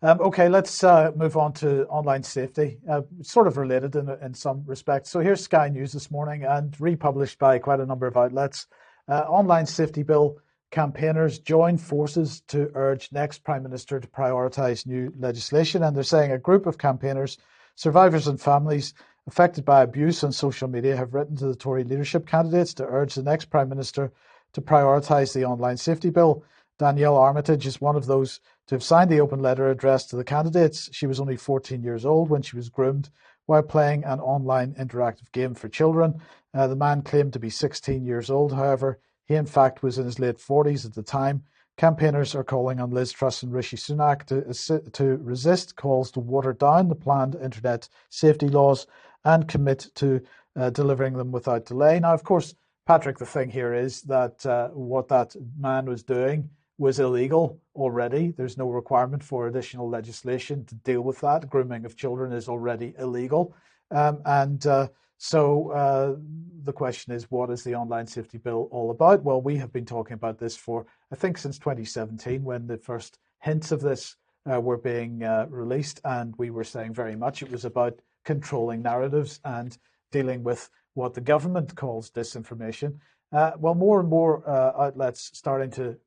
Okay, let's move on to online safety, sort of related in some respects. So here's Sky News this morning and republished by quite a number of outlets. Online safety bill campaigners join forces to urge next Prime Minister to prioritise new legislation. And they're saying a group of campaigners, survivors and families affected by abuse on social media have written to the Tory leadership candidates to urge the next Prime Minister to prioritise the online safety bill. Danielle Armitage is one of those to have signed the open letter addressed to the candidates. She was only 14 years old when she was groomed while playing an online interactive game for children. The man claimed to be 16 years old. However, he in fact was in his late 40s at the time. Campaigners are calling on Liz Truss and Rishi Sunak to resist calls to water down the planned internet safety laws and commit to delivering them without delay. Now, of course, Patrick, the thing here is that what that man was doing was illegal already. There's no requirement for additional legislation to deal with that. Grooming of children is already illegal. So the question is, what is the online safety bill all about? Well, we have been talking about this for, I think, since 2017, when the first hints of this were being released. And we were saying very much it was about controlling narratives and dealing with what the government calls disinformation. Well, more and more outlets starting to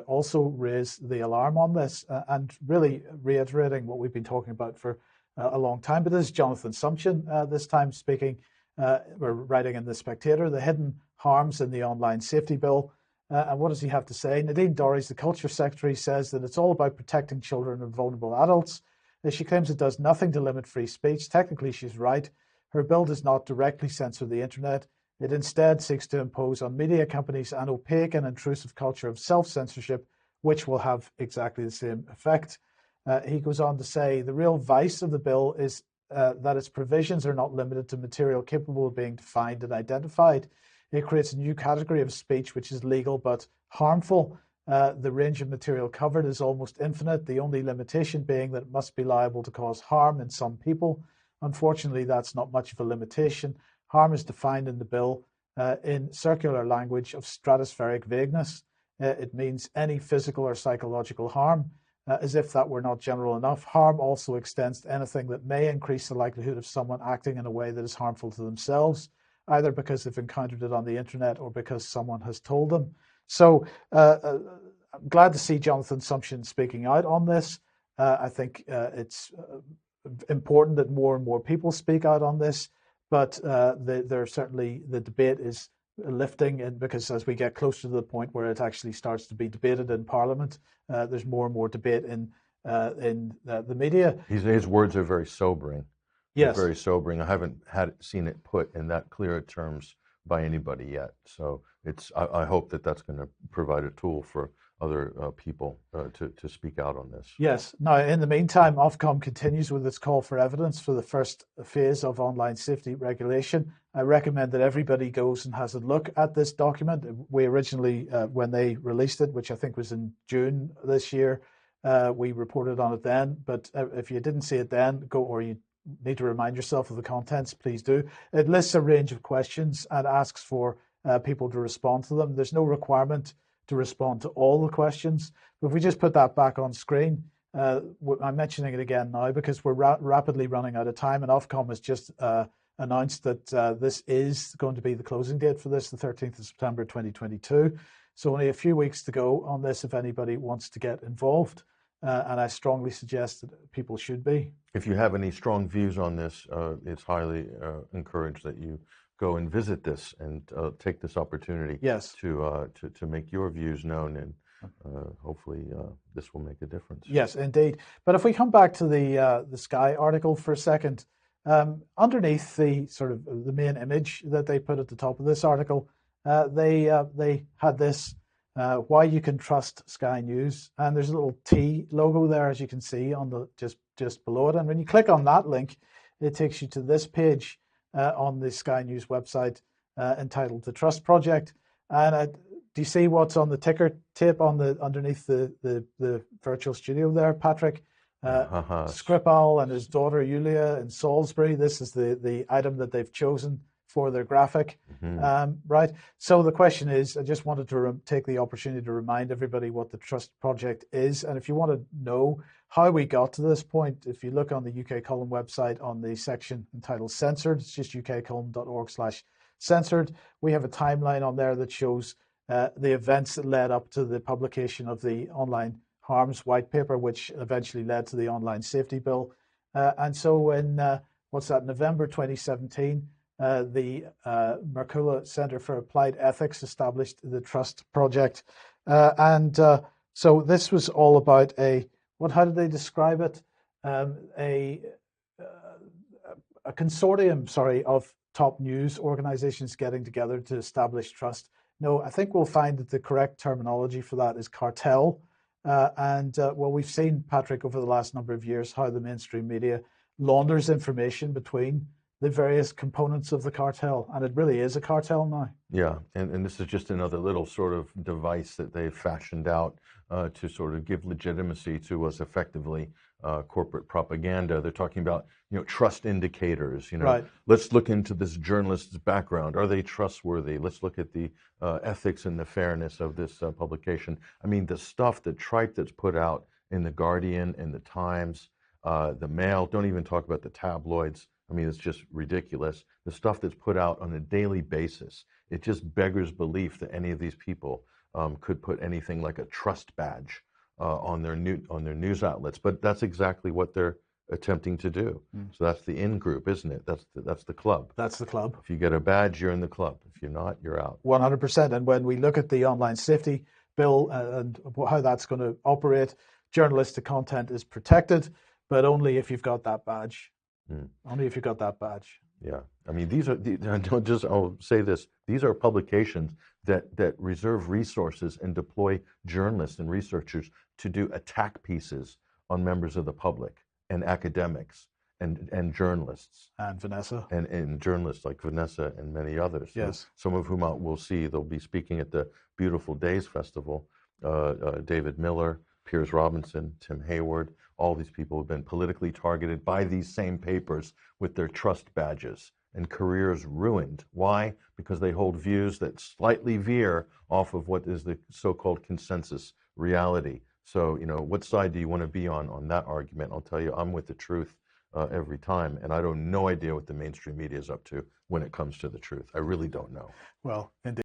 also raise the alarm on this and really reiterating what we've been talking about for a long time. But this is Jonathan Sumption this time speaking, or writing in The Spectator, the hidden harms in the online safety bill. And what does he have to say? Nadine Dorries, the Culture Secretary, says that it's all about protecting children and vulnerable adults. She claims it does nothing to limit free speech. Technically, she's right. Her bill does not directly censor the internet. It instead seeks to impose on media companies an opaque and intrusive culture of self-censorship, which will have exactly the same effect. He goes on to say the real vice of the bill is that its provisions are not limited to material capable of being defined and identified. It creates a new category of speech which is legal but harmful. The range of material covered is almost infinite, the only limitation being that it must be liable to cause harm in some people. Unfortunately, that's not much of a limitation. Harm is defined in the bill in circular language of stratospheric vagueness. It means any physical or psychological harm. As if that were not general enough, harm also extends to anything that may increase the likelihood of someone acting in a way that is harmful to themselves, either because they've encountered it on the internet or because someone has told them. So I'm glad to see Jonathan Sumption speaking out on this. I think it's important that more and more people speak out on this, but certainly the debate is lifting, and because as we get closer to the point where it actually starts to be debated in Parliament, there's more and more debate in the media. His words are very sobering. Yes, very sobering. I haven't seen it put in that clear terms by anybody yet. So I hope that that's going to provide a tool for other people to speak out on this. Yes. Now, in the meantime, Ofcom continues with its call for evidence for the first phase of online safety regulation. I recommend that everybody goes and has a look at this document. We originally, when they released it, which I think was in June this year, we reported on it then. But if you didn't see it then, go, or you need to remind yourself of the contents, please do. It lists a range of questions and asks for people to respond to them. There's no requirement to respond to all the questions. But if we just put that back on screen, I'm mentioning it again now because we're rapidly running out of time, and Ofcom has just announced that this is going to be the closing date for this, the 13th of September 2022. So only a few weeks to go on this if anybody wants to get involved. And I strongly suggest that people should be. If you have any strong views on this, it's highly encouraged that you go and visit this and take this opportunity to make your views known, and hopefully this will make a difference. Yes, indeed. But if we come back to the Sky article for a second, underneath the sort of the main image that they put at the top of this article, they had this why you can trust Sky News, and there's a little T logo there, as you can see on the just below it. And when you click on that link, it takes you to this page on the Sky News website entitled "The Trust Project." And do you see what's on the ticker tape on the underneath the virtual studio there, Patrick? Skripal and his daughter Yulia in Salisbury. This is the item that they've chosen for their graphic. Right. So the question is, I just wanted to take the opportunity to remind everybody what the Trust Project is. And if you want to know how we got to this point, if you look on the UK Column website on the section entitled Censored, it's just ukcolumn.org/censored. We have a timeline on there that shows the events that led up to the publication of the Online Harms White Paper, which eventually led to the Online Safety Bill. And so in, November 2017, the Mercola Center for Applied Ethics established the Trust Project. So this was all about how did they describe it? A consortium, of top news organizations getting together to establish trust. No, I think we'll find that the correct terminology for that is cartel. We've seen, Patrick, over the last number of years, how the mainstream media launders information between the various components of the cartel, and it really is a cartel now. Yeah, and this is just another little sort of device that they've fashioned out to sort of give legitimacy to what's effectively corporate propaganda. They're talking about, trust indicators. Right. Let's look into this journalist's background. Are they trustworthy? Let's look at the ethics and the fairness of this publication. I mean, the stuff, the tripe that's put out in the Guardian, in the Times, the Mail. Don't even talk about the tabloids. I mean, it's just ridiculous. The stuff that's put out on a daily basis, it just beggars belief that any of these people could put anything like a trust badge on their news outlets. But that's exactly what they're attempting to do. So that's the in group, isn't it? That's the club. That's the club. If you get a badge, you're in the club. If you're not, you're out. 100%. And when we look at the Online Safety Bill and how that's going to operate, journalistic content is protected, but only if you've got that badge. Only if you got that badge. Yeah, I mean, I'll say this: these are publications that reserve resources and deploy journalists and researchers to do attack pieces on members of the public and academics and journalists. And Vanessa. And journalists like Vanessa and many others. Yes. Some of whom we'll see. They'll be speaking at the Beautiful Days Festival. David Miller, Piers Robinson, Tim Hayward. All these people have been politically targeted by these same papers with their trust badges and careers ruined. Why? Because they hold views that slightly veer off of what is the so-called consensus reality. So, what side do you want to be on that argument? I'll tell you, I'm with the truth every time, and I don't no idea what the mainstream media is up to when it comes to the truth. I really don't know. Well, indeed.